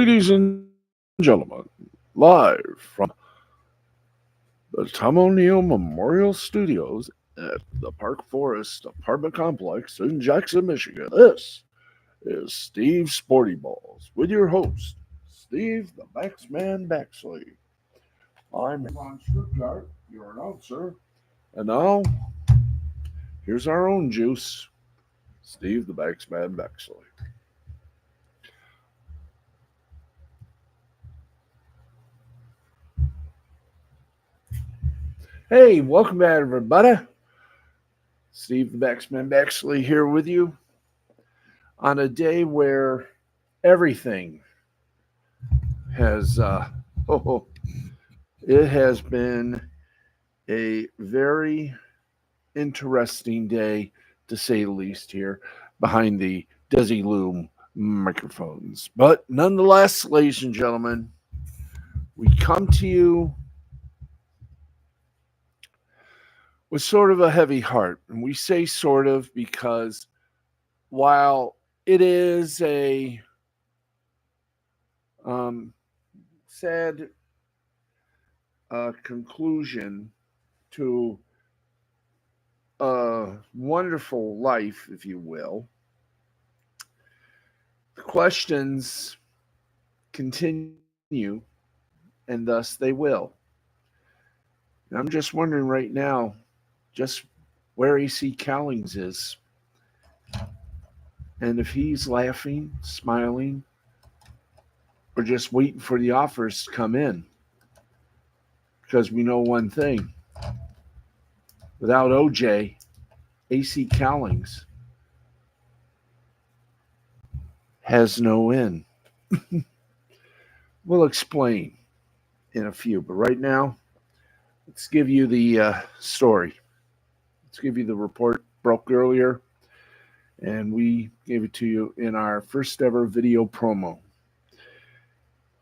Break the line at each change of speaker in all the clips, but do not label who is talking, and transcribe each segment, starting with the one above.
Ladies and gentlemen, live from the Tom O'Neill Memorial Studios at the Park Forest Apartment Complex in Jackson, Michigan, this is Steve Sporty Balls with your host, Steve the Baxman Baxley. I'm Von Stuttgart, your announcer, and now here's our own juice, Steve the Baxman Baxley. Hey, welcome back, everybody. Steve the Baxman Baxley here with you on a day where everything has, it has been a very interesting day, to say the least, here behind the Desi Loom microphones. But nonetheless, ladies and gentlemen, we come to you with sort of a heavy heart. And we say sort of because while it is a sad conclusion to a wonderful life, if you will, the questions continue, and thus they will. And I'm just wondering right now just where AC Cowlings is, and if he's laughing, smiling, or just waiting for the offers to come in. Because we know one thing. Without OJ, AC Cowlings has no in. We'll explain in a few, but right now, let's give you the story. Let's give you the report. Broke earlier, and we gave it to you in our first ever video promo.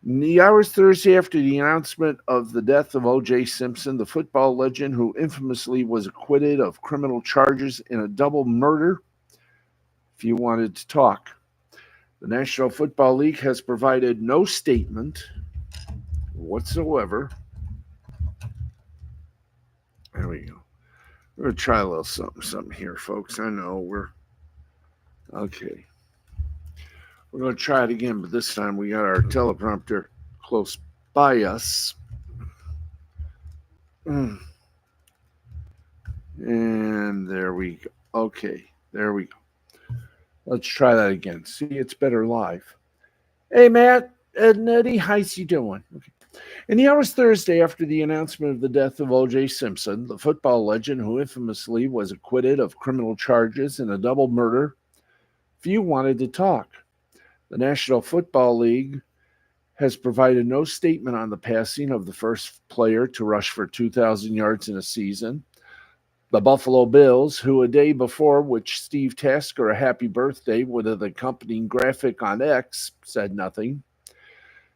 In the hours Thursday after the announcement of the death of O.J. Simpson, the football legend who infamously was acquitted of criminal charges in a double murder, if you wanted to talk, the National Football League has provided no statement whatsoever. There we go. We're going to try a little something here, folks. I know we're okay. We're going to try it again, but this time we got our teleprompter close by us. And there we go. Okay, there we go. Let's try that again. See, it's better live. Hey, Matt, Ed and Eddie, how's you doing? Okay. In the hours Thursday after the announcement of the death of O.J. Simpson, the football legend who infamously was acquitted of criminal charges in a double murder, few wanted to talk. The National Football League has provided no statement on the passing of the first player to rush for 2,000 yards in a season. The Buffalo Bills, who a day before wished Steve Tasker a happy birthday with an accompanying graphic on X, said nothing.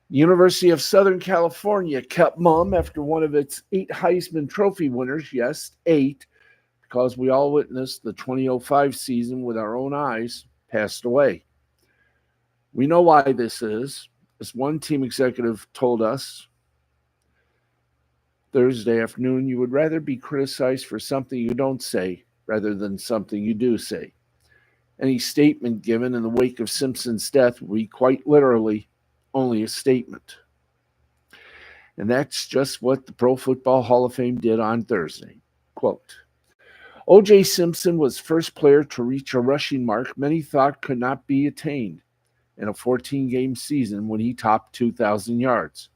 The University of Southern California kept mum after one of its 8 Heisman Trophy winners, yes, 8, because we all witnessed the 2005 season with our own eyes, passed away. We know why this is. As one team executive told us Thursday afternoon, you would rather be criticized for something you don't say rather than something you do say. Any statement given in the wake of Simpson's death will be quite literally only a statement. And that's just what the Pro Football Hall of Fame did on Thursday. Quote, O.J. Simpson was first player to reach a rushing mark many thought could not be attained in a 14-game season when he topped 2,000 yards.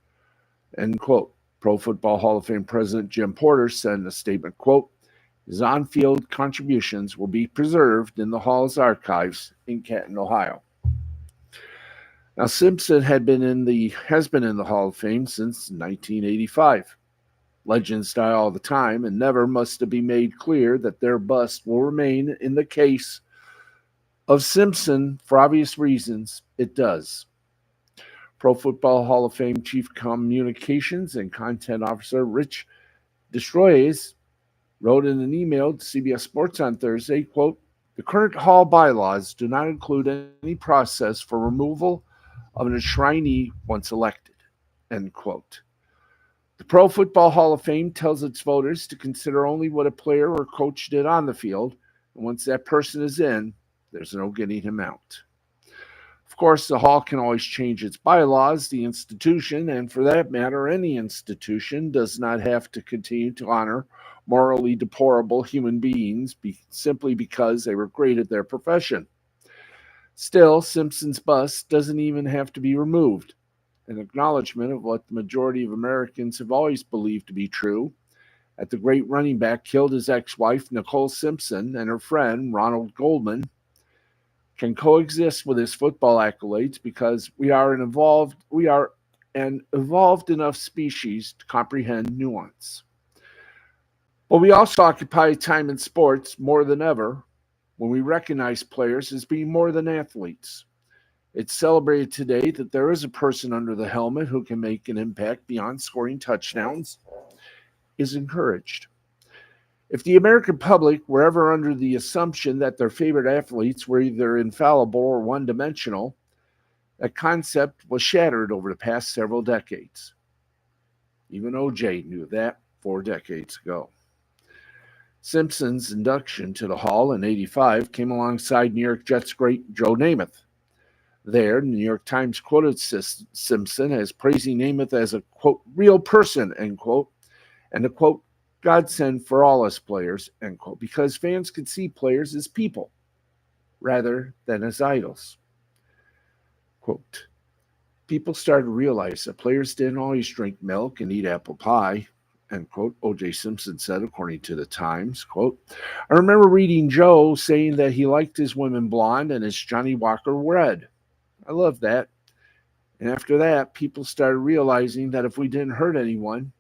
End quote. Pro Football Hall of Fame President Jim Porter said in a statement, quote, his on-field contributions will be preserved in the Hall's archives in Canton, Ohio. Now, Simpson has been in the Hall of Fame since 1985. Legends die all the time, and never must it be made clear that their bust will remain. In the case of Simpson, for obvious reasons, it does. Pro Football Hall of Fame Chief Communications and Content Officer Rich Destroyes wrote in an email to CBS Sports on Thursday, quote, the current Hall bylaws do not include any process for removal of an enshrinee once elected, end quote. The Pro Football Hall of Fame tells its voters to consider only what a player or coach did on the field, and once that person is in, there's no getting him out. Of course, the Hall can always change its bylaws. The institution, and for that matter, any institution, does not have to continue to honor morally deplorable human beings simply because they were great at their profession. Still, Simpson's bust doesn't even have to be removed. An acknowledgement of what the majority of Americans have always believed to be true, that the great running back killed his ex-wife, Nicole Simpson, and her friend, Ronald Goldman, can coexist with his football accolades because we are an evolved enough species to comprehend nuance. But we also occupy time in sports more than ever when we recognize players as being more than athletes. It's celebrated today that there is a person under the helmet who can make an impact beyond scoring touchdowns, is encouraged. If the American public were ever under the assumption that their favorite athletes were either infallible or one-dimensional, that concept was shattered over the past several decades. Even O.J. knew that 4 decades ago. Simpson's induction to the Hall in '85 came alongside New York Jets great Joe Namath. There, the New York Times quoted Simpson as praising Namath as a, quote, real person, end quote, and a, quote, godsend for all us players, end quote, because fans could see players as people rather than as idols. Quote, people started to realize that players didn't always drink milk and eat apple pie, end quote, O.J. Simpson said, according to the Times. Quote, I remember reading Joe saying that he liked his women blonde and his Johnny Walker red. I love that. And after that, people started realizing that if we didn't hurt anyone,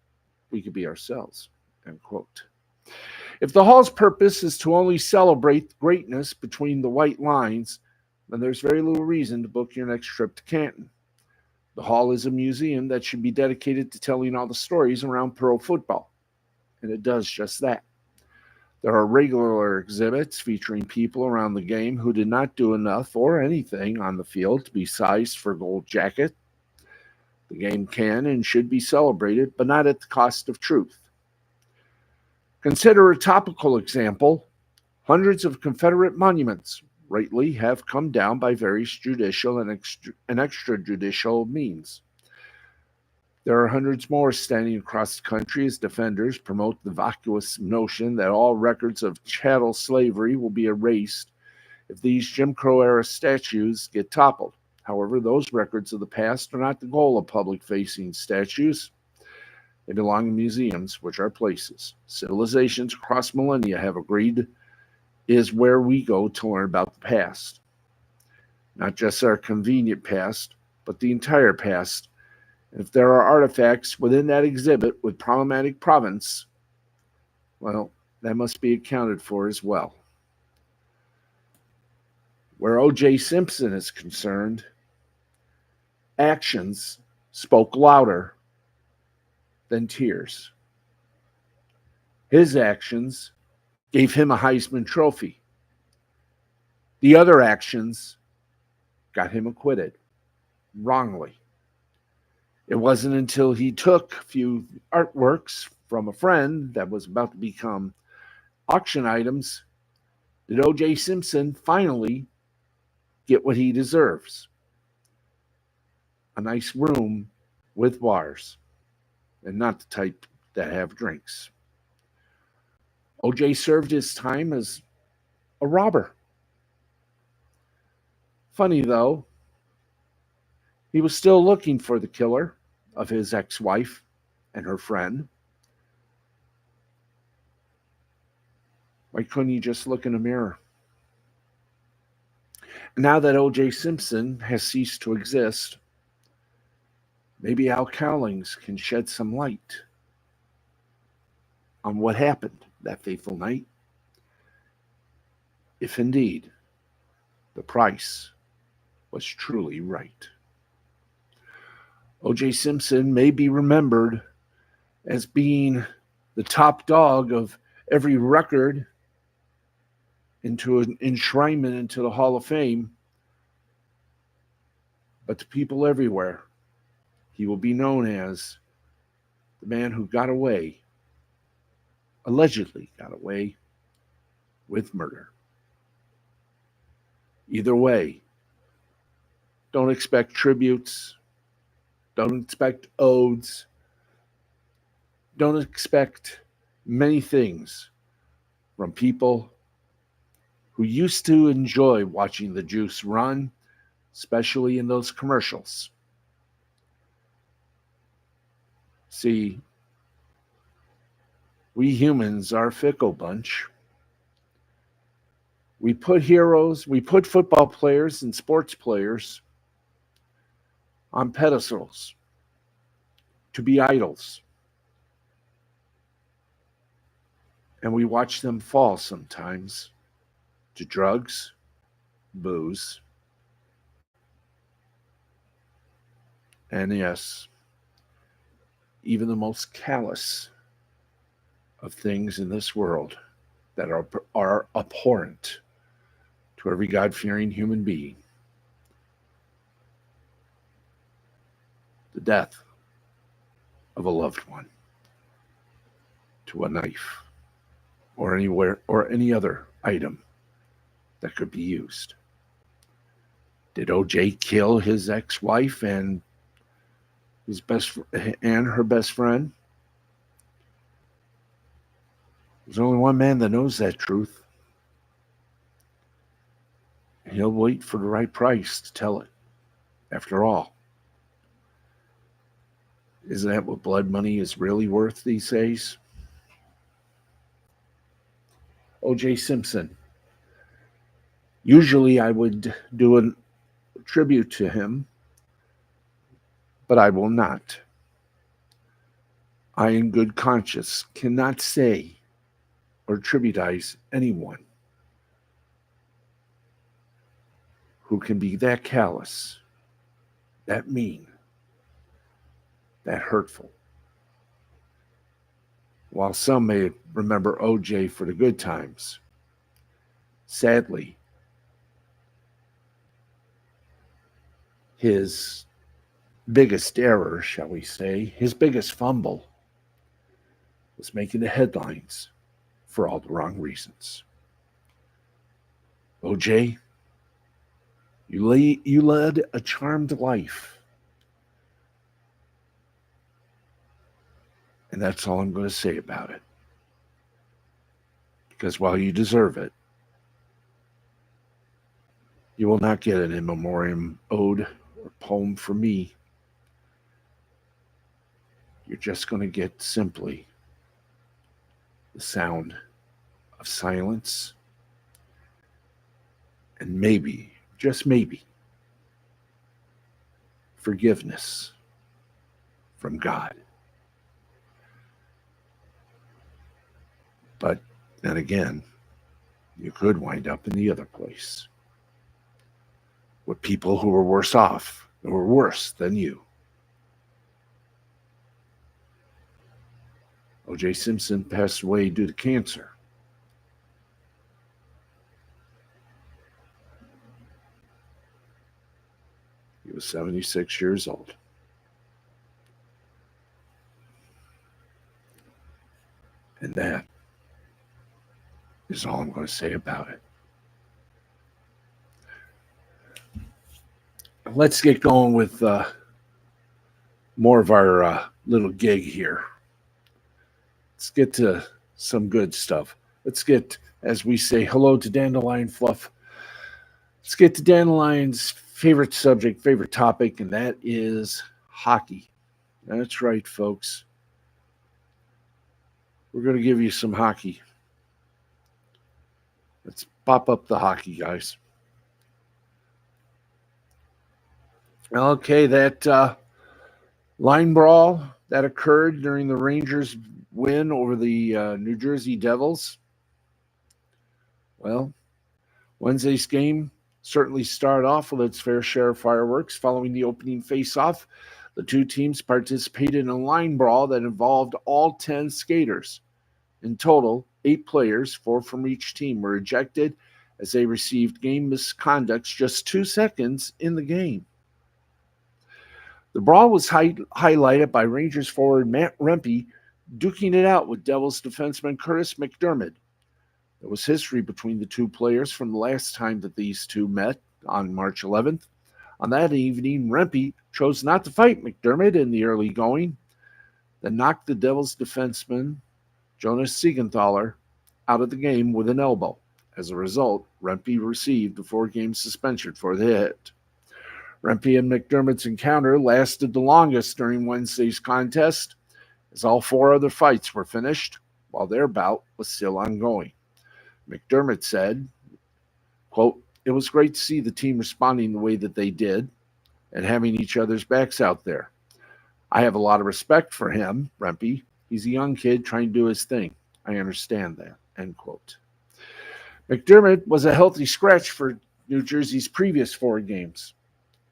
we could be ourselves, end quote. If the Hall's purpose is to only celebrate greatness between the white lines, then there's very little reason to book your next trip to Canton. The Hall is a museum that should be dedicated to telling all the stories around pro football, and it does just that. There are regular exhibits featuring people around the game who did not do enough or anything on the field to be sized for gold jacket. The game can and should be celebrated, but not at the cost of truth. Consider a topical example. Hundreds of Confederate monuments, rightly, have come down by various judicial and extrajudicial means. There are hundreds more standing across the country as defenders promote the vacuous notion that all records of chattel slavery will be erased if these Jim Crow-era statues get toppled. However, those records of the past are not the goal of public-facing statues. They belong in museums, which are places. Civilizations across millennia have agreed is where we go to learn about the past. Not just our convenient past, but the entire past. If there are artifacts within that exhibit with problematic provenance, well, that must be accounted for as well. Where O.J. Simpson is concerned, actions spoke louder than tears. His actions gave him a Heisman Trophy. The other actions got him acquitted wrongly. It wasn't until he took a few artworks from a friend that was about to become auction items did O.J. Simpson finally get what he deserves. A nice room with bars, and not the type that have drinks. O.J. served his time as a robber. Funny, though, he was still looking for the killer of his ex-wife and her friend. Why couldn't he just look in a mirror? Now that O.J. Simpson has ceased to exist, maybe Al Cowlings can shed some light on what happened that fateful night, if indeed the price was truly right. O.J. Simpson may be remembered as being the top dog of every record into an enshrinement into the Hall of Fame, But to people everywhere, he will be known as the man who got away, allegedly got away, with murder. Either way, don't expect tributes, don't expect odes, don't expect many things from people who used to enjoy watching the juice run, especially in those commercials. See, we humans are a fickle bunch. We put heroes, we put football players and sports players on pedestals to be idols. And we watch them fall sometimes to drugs, booze, and yes, even the most callous of things in this world that are abhorrent to every God-fearing human being. The death of a loved one to a knife or anywhere or any other item that could be used. Did OJ kill his ex-wife and her best friend? There's only one man that knows that truth. And he'll wait for the right price to tell it. After all, isn't that what blood money is really worth these days? O.J. Simpson. Usually I would do a tribute to him, but I will not. I, in good conscience, cannot say or tributize anyone who can be that callous, that mean, that hurtful. While some may remember OJ for the good times, sadly, his biggest error, shall we say, his biggest fumble was making the headlines for all the wrong reasons. OJ, you led a charmed life. And that's all I'm going to say about it. Because while you deserve it, you will not get an in memoriam ode or poem from me. You're just going to get simply the sound of silence and maybe, just maybe, forgiveness from God. But then again, you could wind up in the other place with people who were worse off, who were worse than you. O.J. Simpson passed away due to cancer. He was 76 years old. And that is all I'm going to say about it. Let's get going with more of our little gig here. Let's get to some good stuff. Let's get, as we say, hello to Dandelion Fluff. Let's get to Dandelion's favorite subject, favorite topic, and that is hockey. That's right, folks. We're going to give you some hockey. Let's pop up the hockey, guys. Okay, that line brawl that occurred during the Rangers' win over the New Jersey Devils. Well, Wednesday's game certainly started off with its fair share of fireworks. Following the opening face-off, the two teams participated in a line brawl that involved all 10 skaters. In total, 8 players, 4 from each team, were ejected as they received game misconducts just 2 seconds in the game. The brawl was highlighted by Rangers forward Matt Rempe duking it out with Devils defenseman Curtis McDermott. There was history between the two players from the last time that these two met on March 11th. On that evening, Rempe chose not to fight McDermott in the early going, then knocked the Devils defenseman Jonas Siegenthaler out of the game with an elbow. As a result, Rempe received a 4-game suspension for the hit. Rempe and McDermott's encounter lasted the longest during Wednesday's contest, as all 4 other fights were finished while their bout was still ongoing. McDermott said, quote, "It was great to see the team responding the way that they did and having each other's backs out there. I have a lot of respect for him, Rempe. He's a young kid trying to do his thing. I understand that," end quote. McDermott was a healthy scratch for New Jersey's previous 4 games.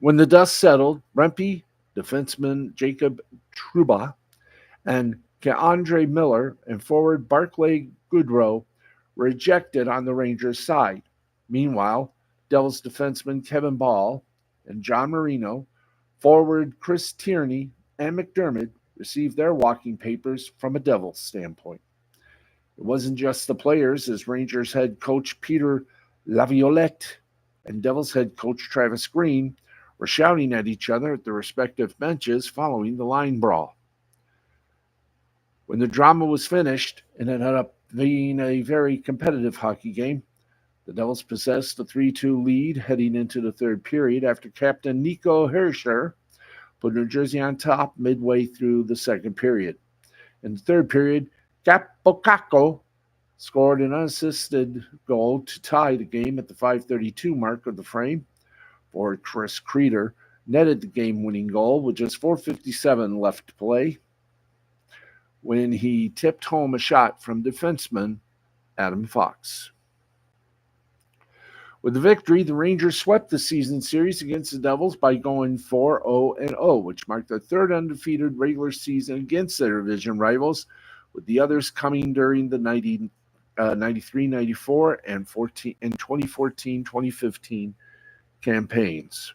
When the dust settled, Rempe, defenseman Jacob Trouba, and Keandre Miller and forward Barclay Goodrow were ejected on the Rangers' side. Meanwhile, Devils defenseman Kevin Ball and John Marino, forward Chris Tierney, and McDermott received their walking papers from a Devils standpoint. It wasn't just the players, as Rangers head coach Peter Laviolette and Devils head coach Travis Green were shouting at each other at their respective benches following the line brawl. When the drama was finished, and it ended up being a very competitive hockey game, the Devils possessed a 3-2 lead heading into the third period after captain Nico Hischier put New Jersey on top midway through the second period. In the third period, Capocacco scored an unassisted goal to tie the game at the 5:32 mark of the frame. Forward Chris Kreider netted the game-winning goal with just 4:57 left to play when he tipped home a shot from defenseman Adam Fox. With the victory, the Rangers swept the season series against the Devils by going 4-0-0, which marked their third undefeated regular season against their division rivals, with the others coming during the 93-94 and 2014-2015 campaigns.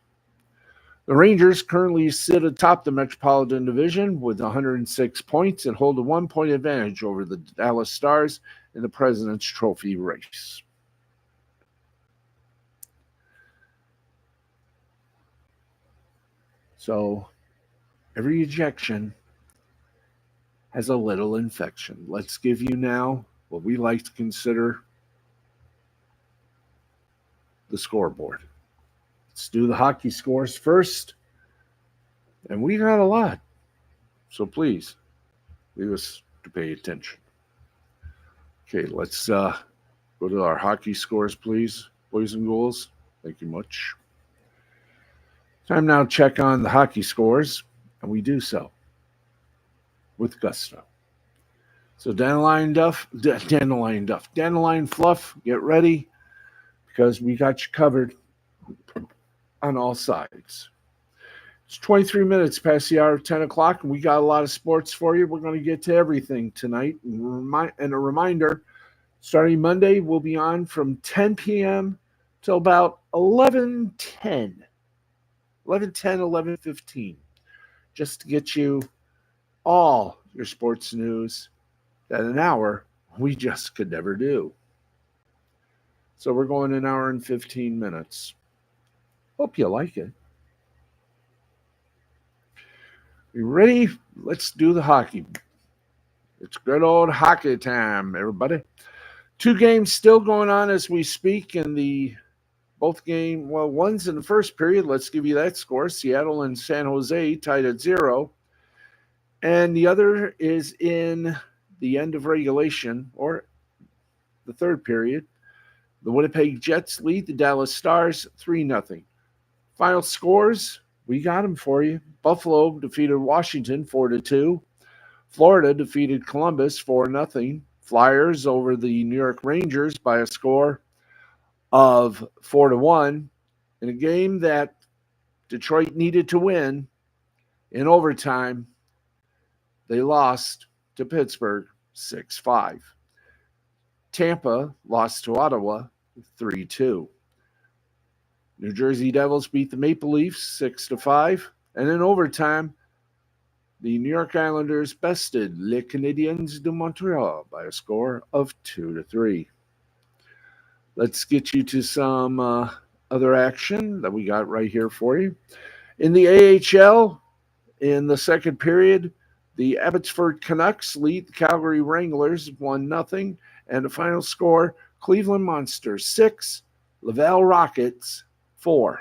The Rangers currently sit atop the Metropolitan Division with 106 points and hold a 1-point advantage over the Dallas Stars in the President's Trophy race. So, every ejection has a little infection. Let's give you now what we like to consider the scoreboard. Let's do the hockey scores first. And we got a lot. So please, leave us to pay attention. Okay, let's go to our hockey scores, please, boys and ghouls. Thank you much. Time now to check on the hockey scores, and we do so with gusto. So Dandelion Fluff, get ready, because we got you covered on all sides. It's 23 minutes past the hour of 10 o'clock, and we got a lot of sports for you. We're going to get to everything tonight. And a reminder, starting Monday, we'll be on from 10 p.m. till about 11:10. 11:15, just to get you all your sports news that an hour we just could never do. So we're going an hour and 15 minutes. Hope you like it. You ready? Let's do the hockey. It's good old hockey time, everybody. 2 games still going on as we speak in the one's in the first period. Let's give you that score. Seattle and San Jose tied at 0. And the other is in the end of regulation, or the third period. The Winnipeg Jets lead the Dallas Stars 3-0. Final scores, we got them for you. Buffalo defeated Washington 4-2. Florida defeated Columbus 4-0. Flyers over the New York Rangers by a score of 4-1 in a game that Detroit needed to win. In overtime, they lost to Pittsburgh 6-5. Tampa lost to Ottawa 3-2. New Jersey Devils beat the Maple Leafs 6-5, And in overtime, the New York Islanders bested Les Canadiens de Montreal by a score of 2-3. Let's get you to some other action that we got right here for you. In the AHL, in the second period, the Abbotsford Canucks lead the Calgary Wranglers 1-0, and the final score, Cleveland Monsters 6, Laval Rockets 4.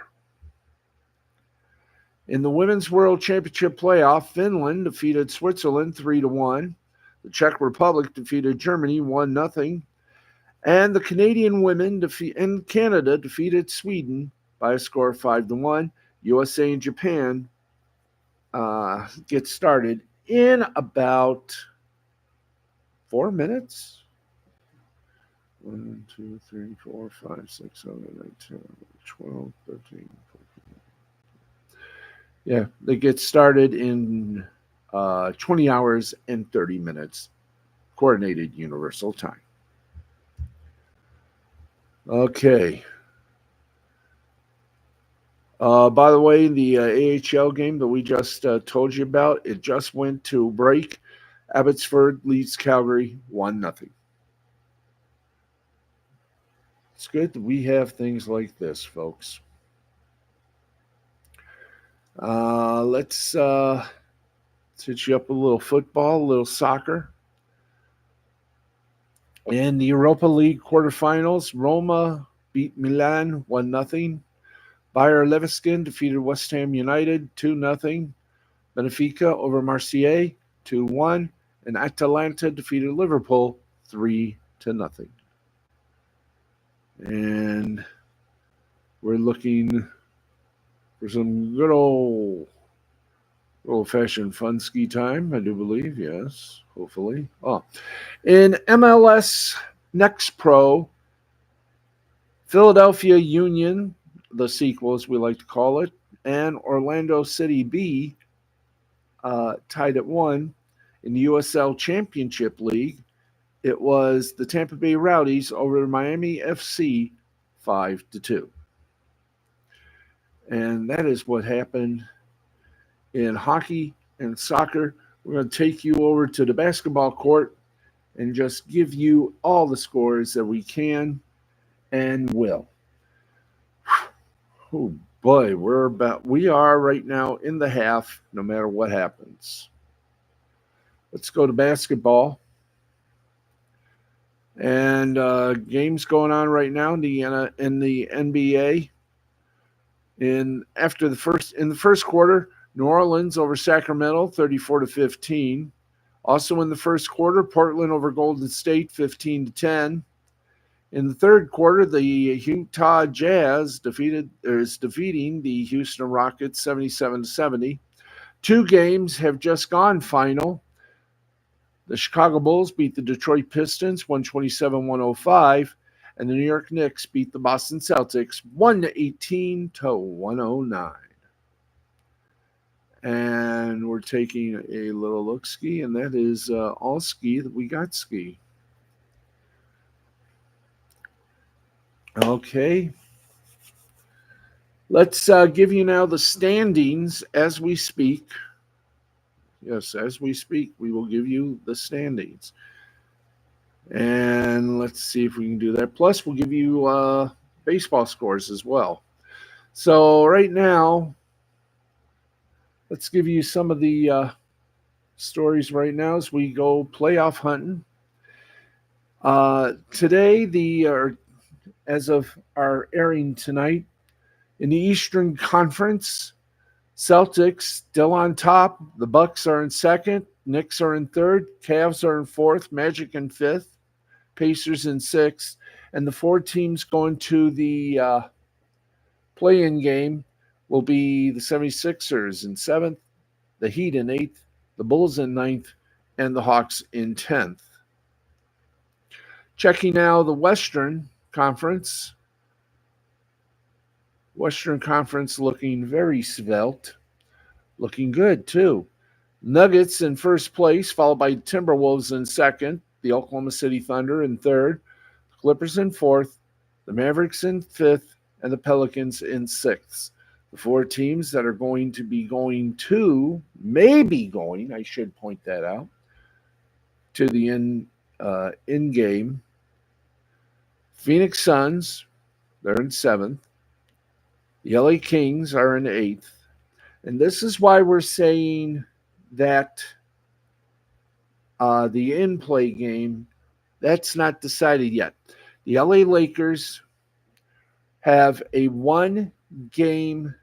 In the Women's World Championship playoff, Finland defeated Switzerland 3-1. The Czech Republic defeated Germany 1-0. And the Canadian women and Canada defeated Sweden by a score of 5-1. USA and Japan get started in about 4 minutes. 1, 2, 3, 4, 5, 6, 7, 8, 10, 12, 13, 14. Yeah, they get started in 20 hours and 30 minutes, coordinated universal time. Okay. By the way, the AHL game that we just told you about, it just went to break. Abbotsford leads Calgary 1-0. It's good that we have things like this, folks. Let's hit you up a little football, a little soccer. In the Europa League quarterfinals, Roma beat Milan 1-0. Bayer Leverkusen defeated West Ham United 2-0. Benfica over Marseille 2-1. And Atalanta defeated Liverpool 3-0. And we're looking for some good old-fashioned fun ski time, I do believe. Yes, hopefully. In MLS Next Pro, Philadelphia Union, the sequel as we like to call it, and Orlando City B tied at 1. In the USL Championship League, it was the Tampa Bay Rowdies over Miami FC 5-2. And that is what happened in hockey and soccer. We're going to take you over to the basketball court and just give you all the scores that we can and will. Oh boy, we are right now in the half, no matter what happens. Let's go to basketball. And games going on right now in the NBA. In the first quarter, New Orleans over Sacramento, 34-15. Also in the first quarter, Portland over Golden State, 15-10. In the third quarter, the Utah Jazz is defeating the Houston Rockets 77-70. 2 games have just gone final. The Chicago Bulls beat the Detroit Pistons 127-105, and the New York Knicks beat the Boston Celtics 118-109. And we're taking a little look-ski, and that is all ski that we got ski. Okay. Let's give you now the standings as we speak. Yes, as we speak, we will give you the standings. And let's see if we can do that. Plus, we'll give you baseball scores as well. So right now, let's give you some of the stories right now as we go playoff hunting. Today, as of our airing tonight, in the Eastern Conference, Celtics still on top. The Bucks are in second. Knicks are in third. Cavs are in fourth. Magic in fifth. Pacers in sixth. And the 4 teams going to the play-in game will be the 76ers in seventh, the Heat in eighth, the Bulls in ninth, and the Hawks in 10th. Checking now the Western Conference. Western Conference looking very svelte. Looking good, too. Nuggets in first place, followed by Timberwolves in second, the Oklahoma City Thunder in third, Clippers in fourth, the Mavericks in fifth, and the Pelicans in sixth. The 4 teams that are going to be going to, maybe going, I should point that out, to the in game. Phoenix Suns, they're in 7th. The LA Kings are in 8th. And this is why we're saying that the in-play game, that's not decided yet. The LA Lakers have a 1-game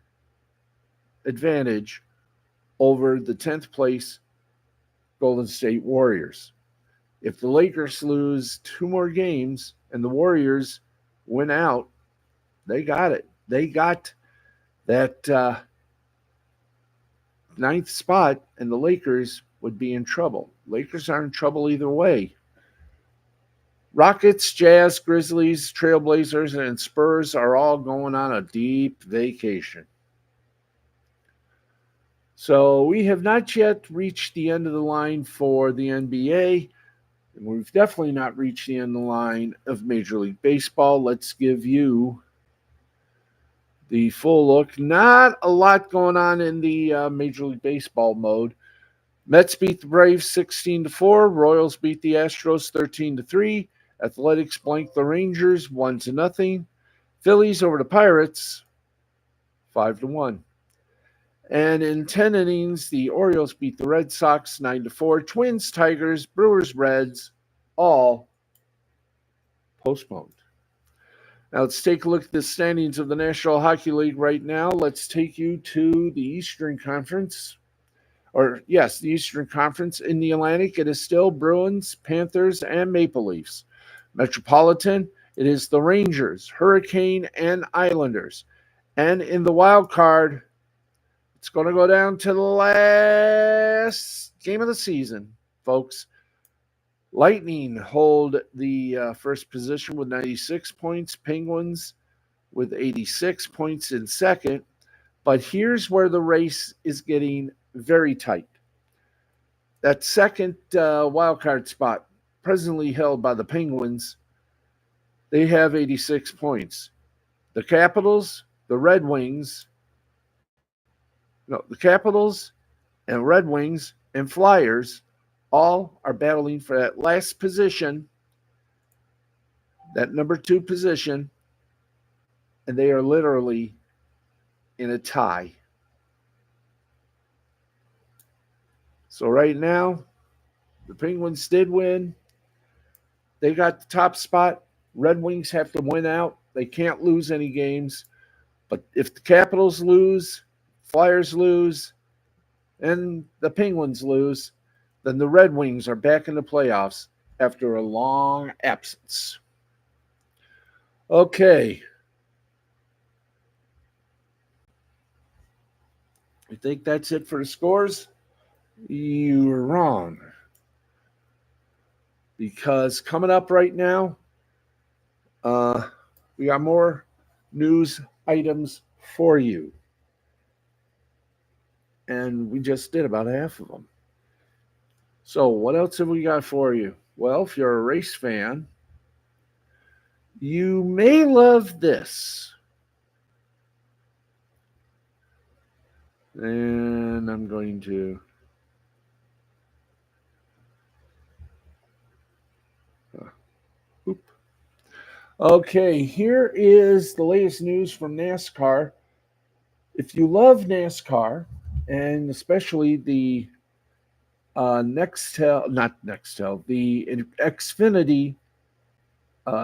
advantage over the 10th place Golden State Warriors. If the Lakers lose 2 more games and the Warriors win out, they got it. They got that 9th spot, and the Lakers would be in trouble. Lakers are in trouble either way. Rockets, Jazz, Grizzlies, Trailblazers, and Spurs are all going on a deep vacation. So we have not yet reached the end of the line for the NBA. And we've definitely not reached the end of the line of Major League Baseball. Let's give you the full look. Not a lot going on in the Major League Baseball mode. Mets beat the Braves 16-4. Royals beat the Astros 13-3. Athletics blanked the Rangers 1-0. Phillies over the Pirates 5-1. And in 10 innings, the Orioles beat the Red Sox 9-4. Twins, Tigers, Brewers, Reds, all postponed. Now let's take a look at the standings of the National Hockey League right now. Let's take you to the Eastern Conference. The Eastern Conference. In the Atlantic, it is still Bruins, Panthers, and Maple Leafs. Metropolitan, it is the Rangers, Hurricane, and Islanders. And in the wild card, it's going to go down to the last game of the season, folks. Lightning hold the first position with 96 points. Penguins with 86 points in second. But here's where the race is getting very tight. That second wild card spot, presently held by the Penguins, they have 86 points. The Capitals, the Capitals and Red Wings and Flyers all are battling for that last position, that number 2 position, and they are literally in a tie. So right now, the Penguins did win. They got the top spot. Red Wings have to win out. They can't lose any games. But if the Capitals lose, Flyers lose, and the Penguins lose, then the Red Wings are back in the playoffs after a long absence. Okay. You think that's it for the scores? You're wrong. Because coming up right now, we got more news items for you. And we just did about half of them. So what else have we got for you? Well, if you're a race fan, you may love this. And I'm going to... Okay, here is the latest news from NASCAR. If you love NASCAR, and especially the the Xfinity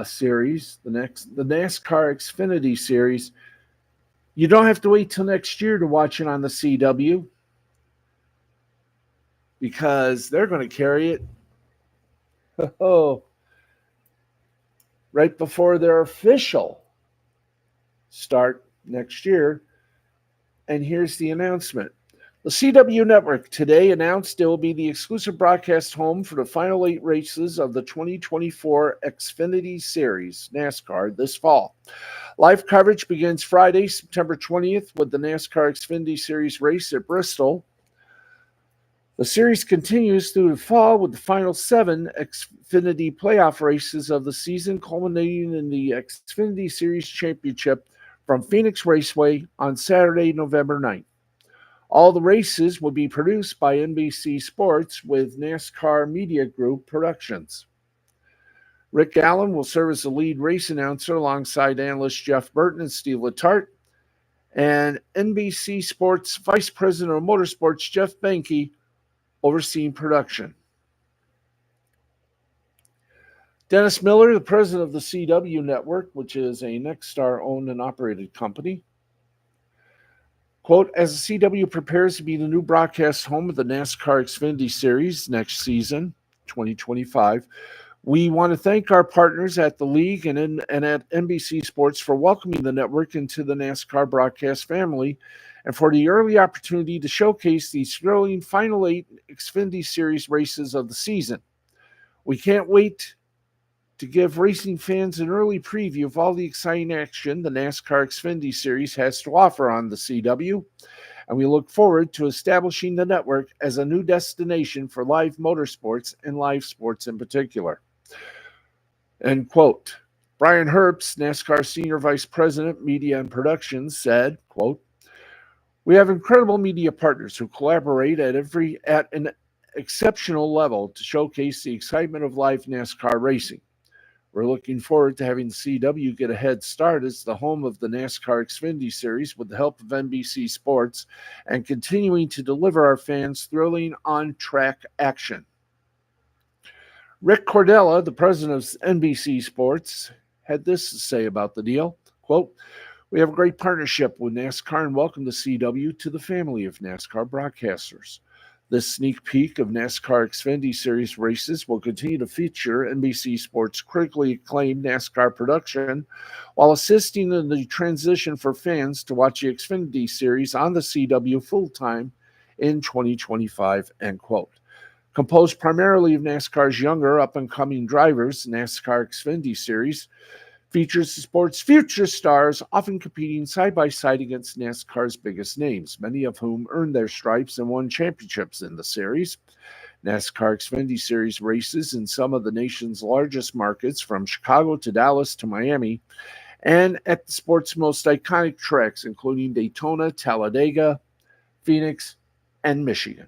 series, the NASCAR Xfinity series, you don't have to wait till next year to watch it on the CW, because they're going to carry it right before their official start next year. And here's the announcement. The CW Network today announced it will be the exclusive broadcast home for the final 8 races of the 2024 Xfinity Series NASCAR this fall. Live coverage begins Friday, September 20th, with the NASCAR Xfinity Series race at Bristol. The series continues through the fall with the final 7 Xfinity playoff races of the season, culminating in the Xfinity Series Championship from Phoenix Raceway on Saturday, November 9th. All the races will be produced by NBC Sports with NASCAR Media Group Productions. Rick Allen will serve as the lead race announcer alongside analysts Jeff Burton and Steve Letarte, and NBC Sports Vice President of Motorsports Jeff Benke overseeing production. Dennis Miller, the president of the CW Network, which is a Nexstar-owned and operated company, quote, as the CW prepares to be the new broadcast home of the NASCAR Xfinity Series next season, 2025, we want to thank our partners at the league and at NBC Sports for welcoming the network into the NASCAR broadcast family and for the early opportunity to showcase these thrilling Final 8 Xfinity Series races of the season. We can't wait to give racing fans an early preview of all the exciting action the NASCAR Xfinity Series has to offer on the CW, and we look forward to establishing the network as a new destination for live motorsports and live sports in particular. End quote. Brian Herbst, NASCAR Senior Vice President, Media and Productions, said, quote, we have incredible media partners who collaborate at an exceptional level to showcase the excitement of live NASCAR racing. We're looking forward to having the CW get a head start as the home of the NASCAR Xfinity Series with the help of NBC Sports and continuing to deliver our fans thrilling on-track action. Rick Cordella, the president of NBC Sports, had this to say about the deal. Quote, we have a great partnership with NASCAR and welcome the CW to the family of NASCAR broadcasters. This sneak peek of NASCAR Xfinity Series races will continue to feature NBC Sports' critically acclaimed NASCAR production while assisting in the transition for fans to watch the Xfinity Series on the CW full-time in 2025, end quote. Composed primarily of NASCAR's younger up-and-coming drivers, NASCAR Xfinity Series features the sport's future stars, often competing side-by-side against NASCAR's biggest names, many of whom earned their stripes and won championships in the series. NASCAR Xfinity Series races in some of the nation's largest markets, from Chicago to Dallas to Miami, and at the sport's most iconic tracks, including Daytona, Talladega, Phoenix, and Michigan.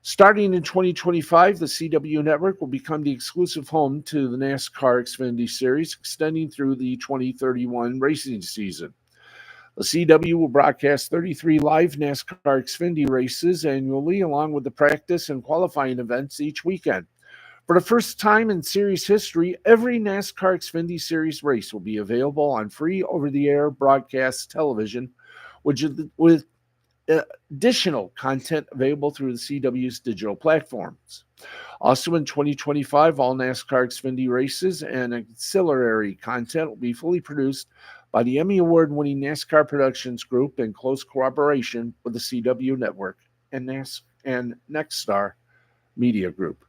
Starting in 2025, the CW network will become the exclusive home to the NASCAR Xfinity Series, extending through the 2031 racing season. The CW will broadcast 33 live NASCAR Xfinity races annually, along with the practice and qualifying events each weekend. For the first time in series history, every NASCAR Xfinity Series race will be available on free over-the-air broadcast television, with additional content available through the CW's digital platforms. Also in 2025, all NASCAR Xfinity races and ancillary content will be fully produced by the Emmy Award-winning NASCAR Productions Group in close cooperation with the CW Network and Nexstar Media Group.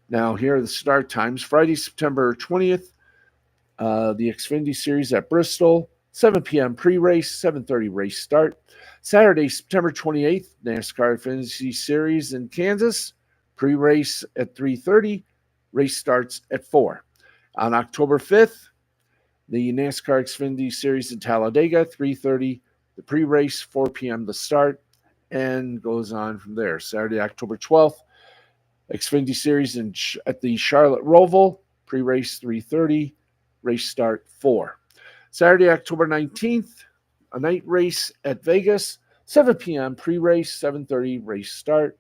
Now, here are the start times. Friday, September 20th, the Xfinity Series at Bristol, 7 p.m. pre-race, 7:30 race start. Saturday, September 28th, NASCAR Xfinity Series in Kansas, pre-race at 3:30, race starts at 4. On October 5th, the NASCAR Xfinity Series in Talladega, 3:30, the pre-race, 4 p.m. the start, and goes on from there. Saturday, October 12th, Xfinity Series at the Charlotte Roval, pre-race 3:30, race start 4. Saturday, October 19th, a night race at Vegas, 7 p.m. pre-race, 7:30 race start.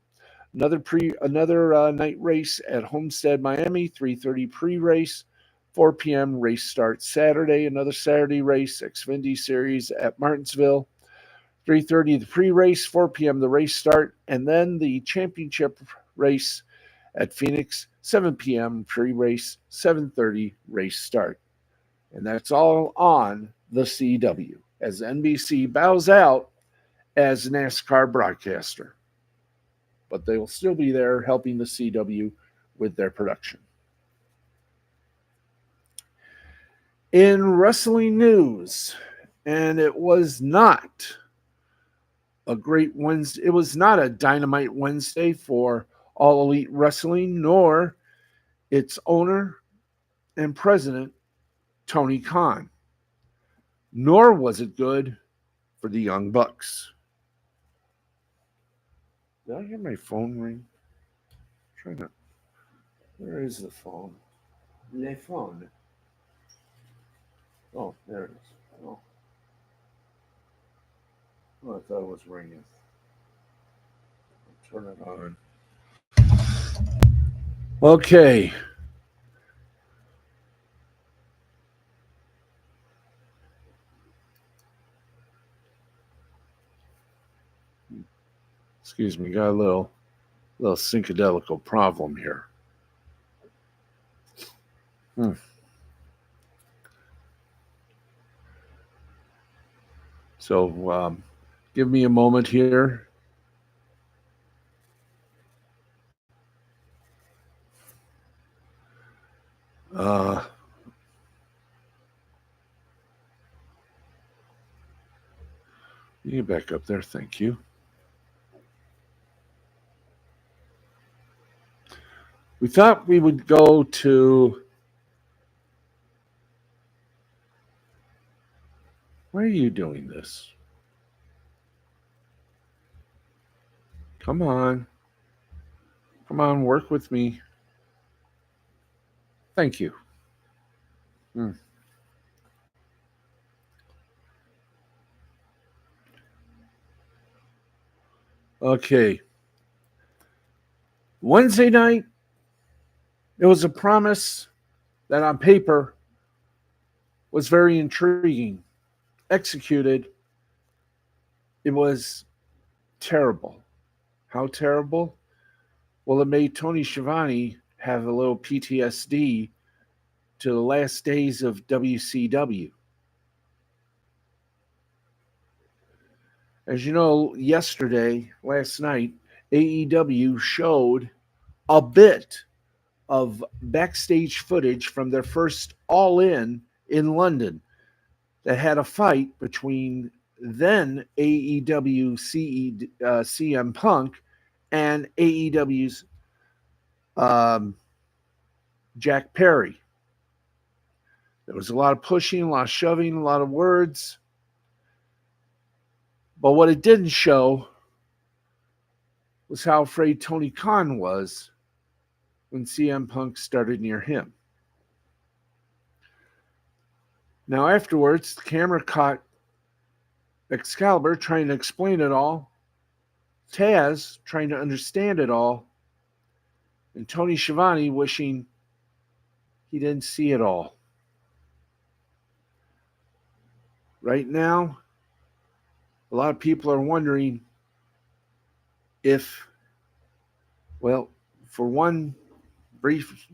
Another night race at Homestead, Miami, 3:30 pre-race, 4 p.m. race start Saturday. Another Saturday race, Xfinity Series at Martinsville, 3:30 the pre-race, 4 p.m. the race start, and then the championship race at Phoenix, 7 p.m. pre-race, 7:30 race start. And that's all on the CW as NBC bows out as NASCAR broadcaster. But they will still be there helping the CW with their production. In wrestling news, and it was not a great Wednesday, it was not a dynamite Wednesday for All Elite Wrestling, nor its owner and president, Tony Khan. nor was it good for the Young Bucks. Did I hear my phone ring? I'm trying to. Where is the phone? Le phone. Oh, there it is. Oh, I thought it was ringing. I'll turn it on. Okay. Excuse me, got a little syncadelical problem here. So give me a moment here. Uh, you get back up there. Thank you. We thought we would go to. Why are you doing this? Come on. Come on, work with me. Thank you. Hmm. Okay. Wednesday night, it was a promise that on paper was very intriguing. Executed, it was terrible. How terrible? Well, it made Tony Schiavone have a little PTSD to the last days of WCW. As you know, last night, AEW showed a bit of backstage footage from their first All in London that had a fight between then AEW CM Punk and AEW's um, Jack Perry. There was a lot of pushing, a lot of shoving, a lot of words. But what it didn't show was how afraid Tony Khan was when CM Punk started near him. Now, afterwards, the camera caught Excalibur trying to explain it all, Taz trying to understand it all, and Tony Schiavone wishing he didn't see it all. Right now, a lot of people are wondering if, well, for one brief.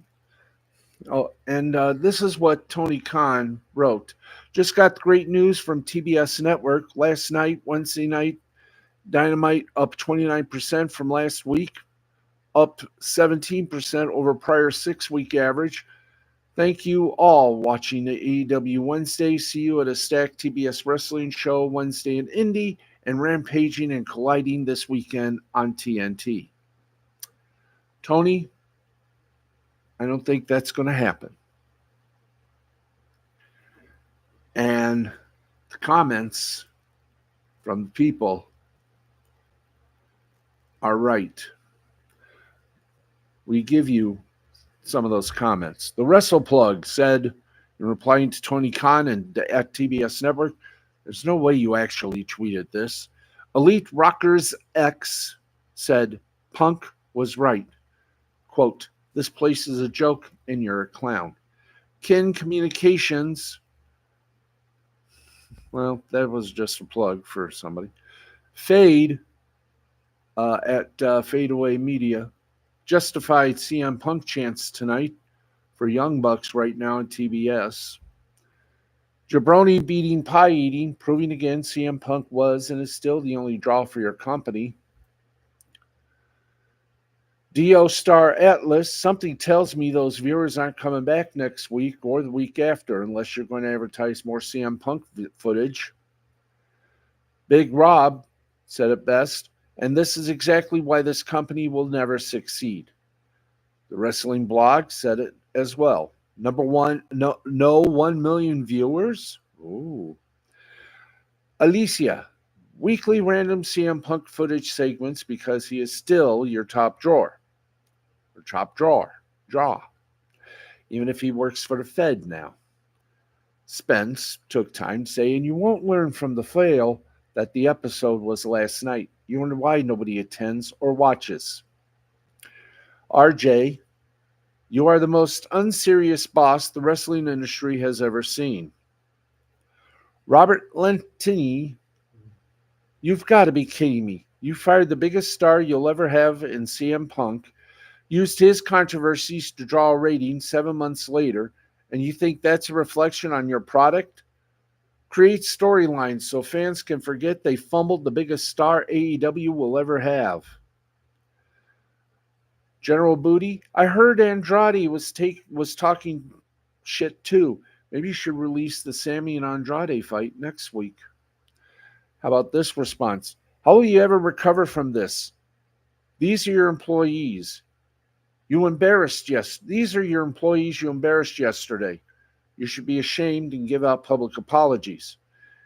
Oh, and this is what Tony Khan wrote. Just got great news from TBS Network last night, Wednesday night. Dynamite up 29% from last week, up 17% over prior 6-week average. Thank you all watching the AEW Wednesday. See you at a stacked TBS Wrestling show Wednesday in Indy and Rampaging and Colliding this weekend on TNT. Tony, I don't think that's going to happen. And the comments from people are right. We give you some of those comments. The WrestlePlug said, in replying to Tony Khan and at TBS Network, there's no way you actually tweeted this. Elite Rockers X said, Punk was right. Quote, this place is a joke and you're a clown. Kin Communications, well, that was just a plug for somebody. Fade at Fadeaway Media justified CM Punk chants tonight for Young Bucks right now on TBS. Jabroni beating pie eating, proving again CM Punk was and is still the only draw for your company. Dio Star Atlas, something tells me those viewers aren't coming back next week or the week after unless you're going to advertise more CM Punk footage. Big Rob said it best, and this is exactly why this company will never succeed. The Wrestling Blog said it as well. Number one, no 1 million viewers. Ooh. Alicia, weekly random CM Punk footage segments because he is still your top drawer. Or top drawer. Draw. Even if he works for the Fed now. Spence took time saying you won't learn from the fail that the episode was last night. You wonder why nobody attends or watches. RJ, you are the most unserious boss the wrestling industry has ever seen. Robert Lentini, you've got to be kidding me. You fired the biggest star you'll ever have in CM Punk, used his controversies to draw a rating 7 months later, and you think that's a reflection on your product? Create storylines so fans can forget they fumbled the biggest star AEW will ever have. General Booty, I heard Andrade was talking shit too. Maybe you should release the Sammy and Andrade fight next week. How about this response? How will you ever recover from this? These are your employees. These are your employees you embarrassed yesterday. You should be ashamed and give out public apologies.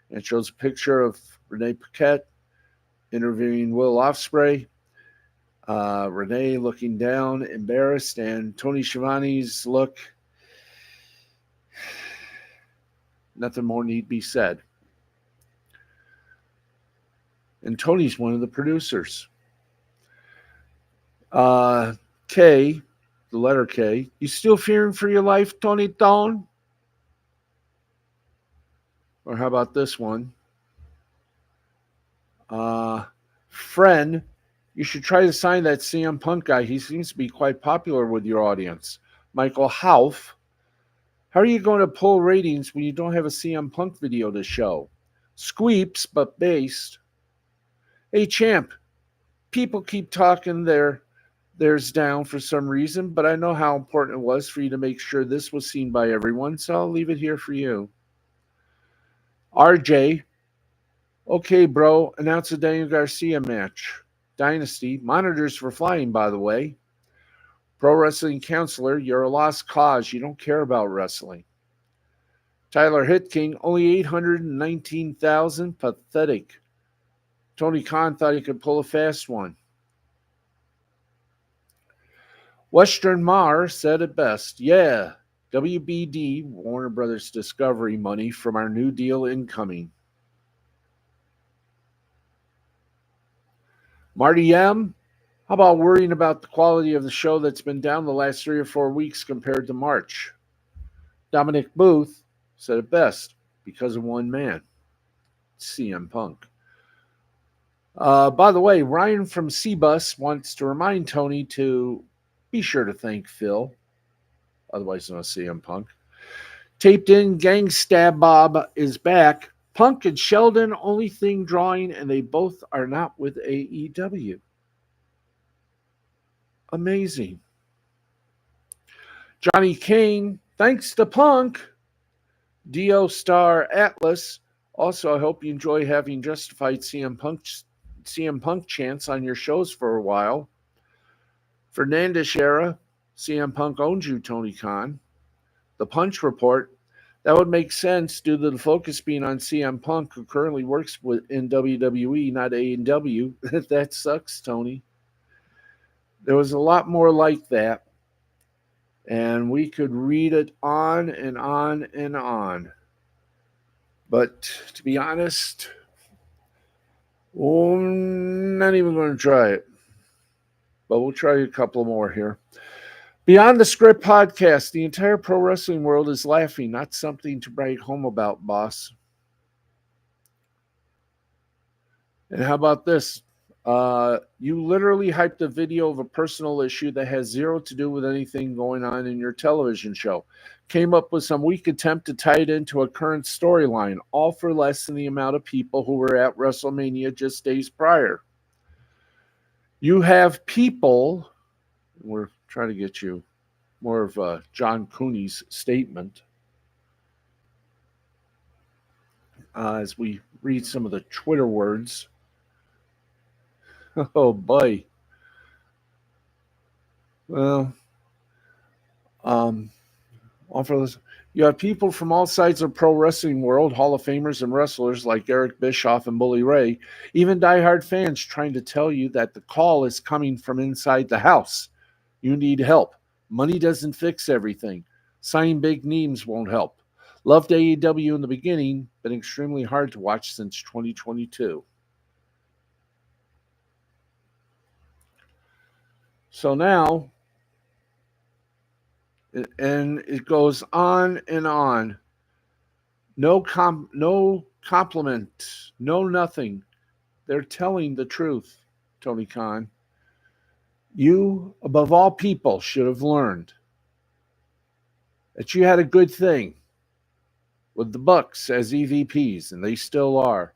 And it shows a picture of Renee Paquette interviewing Will Ospreay. Renee looking down, embarrassed, and Tony Schiavone's look. Nothing more need be said. And Tony's one of the producers. K, the letter K. You still fearing for your life, Tony Tone? Or how about this one? Friend, you should try to sign that CM Punk guy. He seems to be quite popular with your audience. Michael Hauff, how are you going to pull ratings when you don't have a CM Punk video to show? Squeeps, but based. Hey, champ, people keep talking theirs down for some reason, but I know how important it was for you to make sure this was seen by everyone, so I'll leave it here for you. RJ, okay, bro, announce a Daniel Garcia match. Dynasty, monitors were flying, by the way. Pro Wrestling Counselor, you're a lost cause. You don't care about wrestling. Tyler Hitking, only 819,000. Pathetic. Tony Khan thought he could pull a fast one. Western Mar said it best. Yeah, WBD, Warner Brothers Discovery money from our new deal incoming. Marty M., how about worrying about the quality of the show that's been down the last 3 or 4 weeks compared to March? Dominic Booth said it best, because of one man, CM Punk. By the way, Ryan from C-Bus wants to remind Tony to be sure to thank Phil, otherwise known as CM Punk. Taped in Gang Stab Bob is back. Punk and Sheldon, only thing drawing, and they both are not with AEW. Amazing. Johnny Kane, thanks to Punk. Dio Star Atlas, also I hope you enjoy having justified CM Punk chants on your shows for a while. Fernandez era, CM Punk owns you, Tony Khan. The Punch Report, that would make sense due to the focus being on CM Punk, who currently works in WWE, not AEW. That sucks, Tony. There was a lot more like that, and we could read it on and on and on. But to be honest, I'm not even going to try it. But we'll try a couple more here. Beyond the Script podcast, the entire pro wrestling world is laughing, not something to write home about, boss. And how about this? You literally hyped a video of a personal issue that has zero to do with anything going on in your television show. Came up with some weak attempt to tie it into a current storyline, all for less than the amount of people who were at WrestleMania just days prior. You have people, we're trying to get you more of John Cooney's statement as we read some of the Twitter words. Oh, boy. Well, offer this. You have people from all sides of pro wrestling world, Hall of Famers and wrestlers like Eric Bischoff and Bully Ray, even diehard fans trying to tell you that the call is coming from inside the house. You need help. Money doesn't fix everything. Signing big names won't help. Loved AEW in the beginning, been extremely hard to watch since 2022. So now, and it goes on and on. No compliment, no nothing. They're telling the truth, Tony Khan. You, above all people, should have learned that you had a good thing with the Bucks as EVPs, and they still are.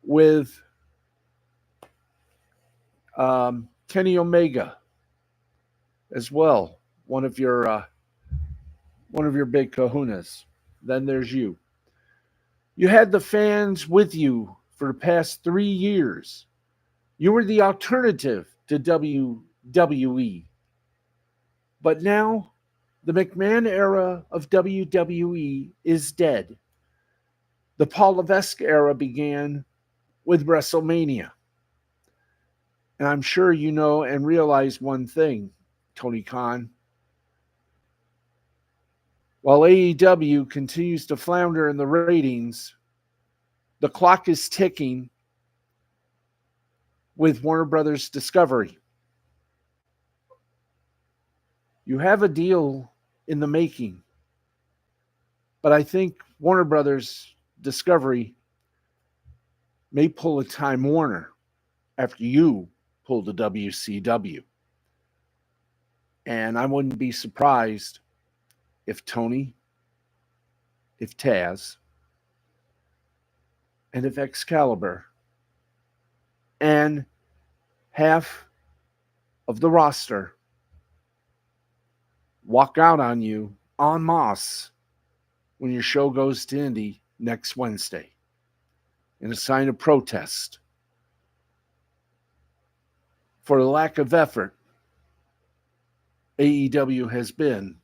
With Kenny Omega as well, one of your big kahunas. Then there's you. You had the fans with you for the past 3 years. You were the alternative to WWE. But now, the McMahon era of WWE is dead. The Paul Levesque era began with WrestleMania. And I'm sure you know and realize one thing, Tony Khan. While AEW continues to flounder in the ratings, the clock is ticking with Warner Brothers Discovery. You have a deal in the making, but I think Warner Brothers Discovery may pull a Time Warner after you pull the WCW. And I wouldn't be surprised if Tony, if Taz, and if Excalibur, and half of the roster walk out on you en masse when your show goes to Indy next Wednesday in a sign of protest for the lack of effort AEW has been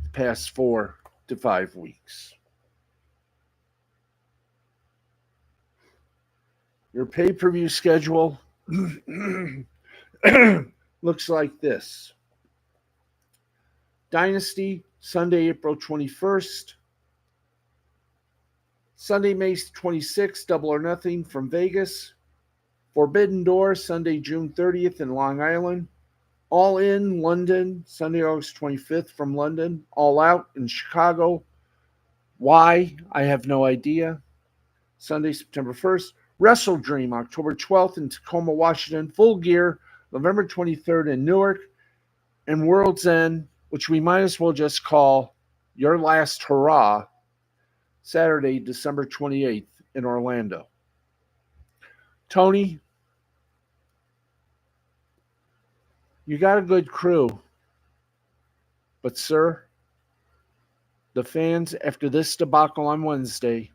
the past 4 to 5 weeks. Your pay-per-view schedule looks like this. Dynasty, Sunday, April 21st. Sunday, May 26th, Double or Nothing from Vegas. Forbidden Door, Sunday, June 30th in Long Island. All In, London, Sunday, August 25th from London. All Out in Chicago. Why? I have no idea. Sunday, September 1st. Wrestle Dream, October 12th in Tacoma, Washington. Full Gear, November 23rd in Newark. And World's End, which we might as well just call Your Last Hurrah, Saturday, December 28th in Orlando. Tony, you got a good crew. But, sir, the fans, after this debacle on Wednesday,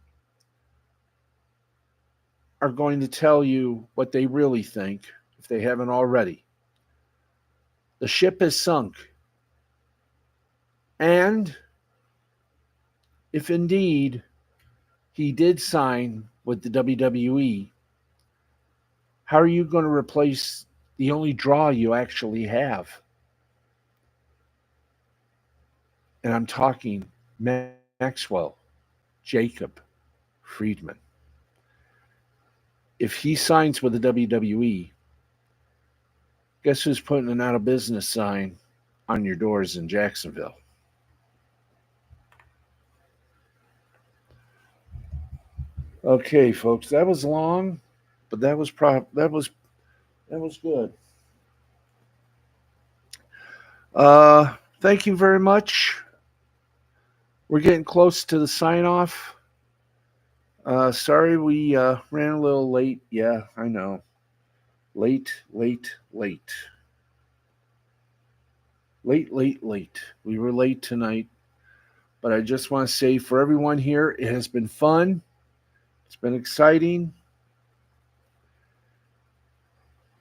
are going to tell you what they really think, if they haven't already. The ship has sunk. And if indeed he did sign with the WWE, how are you going to replace the only draw you actually have? And I'm talking Maxwell, Jacob, Friedman. If he signs with the WWE, guess who's putting an out of business sign on your doors in Jacksonville? Okay, folks, that was long, but that was good. Thank you very much. We're getting close to the sign off. Sorry we ran a little late. Yeah, I know. Late. Late. We were late tonight. But I just want to say for everyone here, it has been fun. It's been exciting.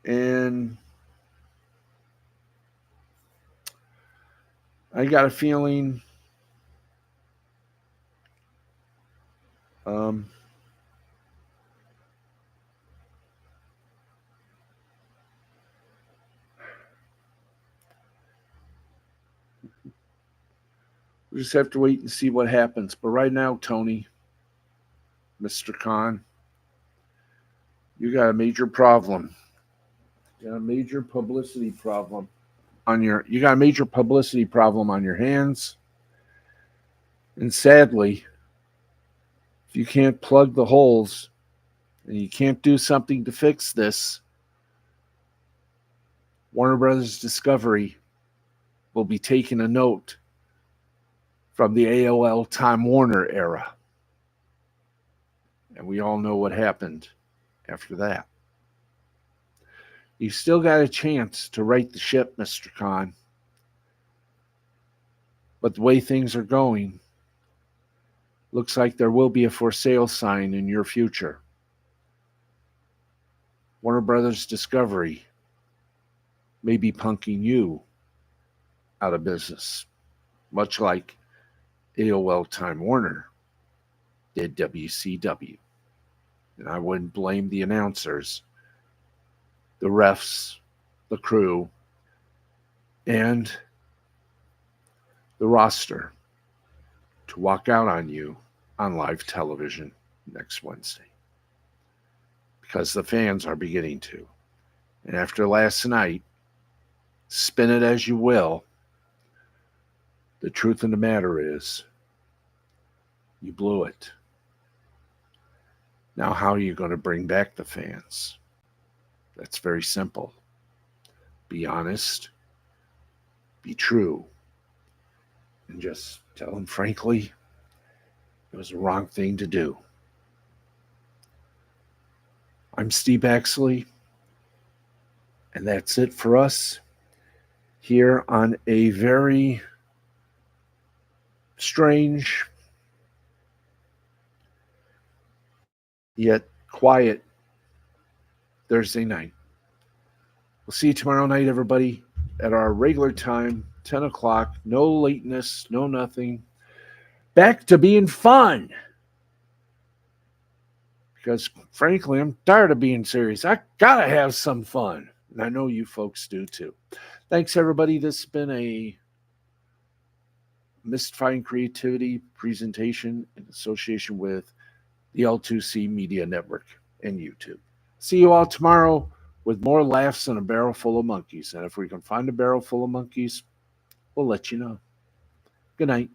And I got a feeling Um, we just have to wait and see what happens. But right now, Tony, Mr. Khan, you got a major problem. You got a major publicity problem you got a major publicity problem on your hands. And sadly, if you can't plug the holes and you can't do something to fix this, Warner Brothers Discovery will be taking a note from the AOL Time Warner era. And we all know what happened after that. You still got a chance to right the ship, Mr. Khan. But the way things are going, looks like there will be a for sale sign in your future. Warner Brothers Discovery may be punking you out of business, much like AOL Time Warner did WCW. And I wouldn't blame the announcers, the refs, the crew, and the roster to walk out on you on live television next Wednesday. Because the fans are beginning to. And after last night, spin it as you will, the truth of the matter is, you blew it. Now, how are you going to bring back the fans? That's very simple. Be honest, be true, and just tell them frankly, it was the wrong thing to do. I'm Steve Axley, and that's it for us here on a very strange yet quiet Thursday night. We'll see you tomorrow night, everybody, at our regular time, 10 o'clock. No lateness, no nothing. Back to being fun. Because, frankly, I'm tired of being serious. I got to have some fun. And I know you folks do, too. Thanks, everybody. This has been a Mystifying Creativity presentation in association with the L2C Media Network and YouTube. See you all tomorrow with more laughs and a barrel full of monkeys. And if we can find a barrel full of monkeys, we'll let you know. Good night.